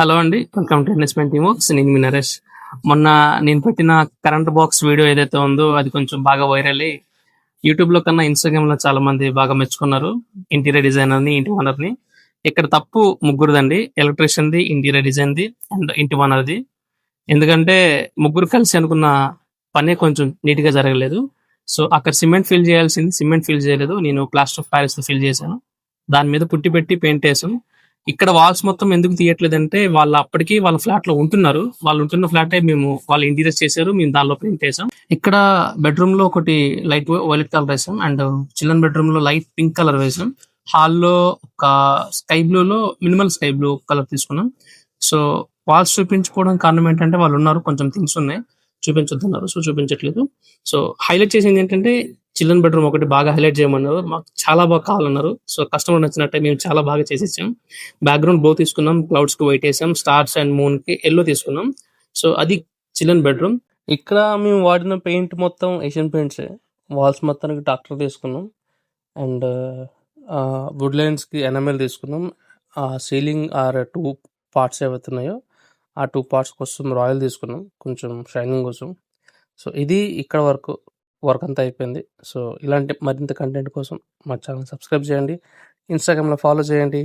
Hello అండి. Welcome to investment టీమోక్స్. నేను మీ నరేష్. మొన్న నేను పెట్టిన కరెంట్ బాక్స్ వీడియో ఏదైతే ఉందో అది కొంచెం బాగా వైరల్ అయ్యి యూట్యూబ్‌లో కన్నా ఇన్‌స్టాగ్రామ్‌లో చాలా మంది బాగా మెచ్చుకున్నారు. ఇంటీరియర్ డిజైనర్‌ని, ఇంటి ఓనర్‌ని. ఇక్కడ తప్పు ముగ్గురిదండి. ఎలక్ట్రీషియన్‌ది, ఇంటీరియర్ డిజైన్‌ది అండ్ ఇంటి ఓనర్‌ది. ఎందుకంటే ముగ్గురు కలిసి అనుకున్న పనే కొంచెం నీట్‌గా జరగలేదు. సో, అక్కడ సిమెంట్ ఫిల్ చేయాల్సింది సిమెంట్ ఫిల్ చేయలేదు. నేను ప్లాస్టర్ ఆఫ్ పారిస్‌తో ఫిల్ చేశాను. దాని మీద పుట్టి పెట్టి పెయింట్ ఏసాం. ఇక్కడ వాల్స్ మొత్తం ఎందుకు తీయట్లేదంటే వాళ్ళు అప్పటికి వాళ్ళ ఫ్లాట్‌లో ఉంటున్నారు. వాళ్ళు ఉంటున్న ఫ్లాటే వాళ్ళు ఇంటీరియర్స్ చేశారు. మేము దానిలో పెయింట్ ఏసాం. ఇక్కడ బెడ్‌రూమ్‌లో ఒకటి లైట్ వైలెట్ కలర్ ఏసాం. అండ్ చిల్డ్రన్ బెడ్‌రూమ్‌లో లైట్ పింక్ కలర్ వేసాం. హాల్‌లో ఒక స్కై బ్లూలో మినిమల్ స్కై బ్లూ కలర్ తీసుకున్నాం. సో, వాల్స్ చూపించుకోవడానికి కారణం ఏంటంటే వాళ్ళున్నారు. కొంచెం థింగ్స్ ఉన్నాయి. చూపించొద్దన్నారు. సో, చూపించట్లేదు. సో, హైలైట్ చేసింది ఏంటంటే చిల్డ్రన్ బెడ్‌రూమ్ ఒకటి బాగా హైలైట్ చేయమన్నారు. మాకు చాలా బాగా కావాలన్నారు. సో, కస్టమర్ నచ్చినట్టే మేము చాలా బాగా చేసిచ్చాం. బ్యాక్‌గ్రౌండ్ బ్లూ తీసుకున్నాం. క్లౌడ్స్‌కి వైట్ ఏసాం. స్టార్స్ అండ్ మూన్‌కి యెల్లో తీసుకున్నాం. సో, అది చిల్డ్రన్ బెడ్‌రూమ్. ఇక్కడ మేము వాడిన పెయింట్ మొత్తం ఏషియన్ పెయింట్సే. వాల్స్ మొత్తానికి డాక్టర్ తీసుకున్నాం. అండ్ వుడ్ లైన్స్‌కి ఎనామెల్ తీసుకున్నాం. సీలింగ్ 2 పార్ట్స్ ఏవైతే ఉన్నాయో ఆ 2 పార్ట్స్ కోసం రాయల్ తీసుకున్నాం. కొంచెం షైనింగ్ కోసం. సో, ఇది ఇక్కడ వరకు. వర్క్ అంతా అయిపోయింది. సో, ఇలాంటి మరింత కంటెంట్ కోసం మా ఛానల్ సబ్స్క్రైబ్ చేయండి. ఇన్‌స్టాగ్రామ్‌లో ఫాలో చేయండి.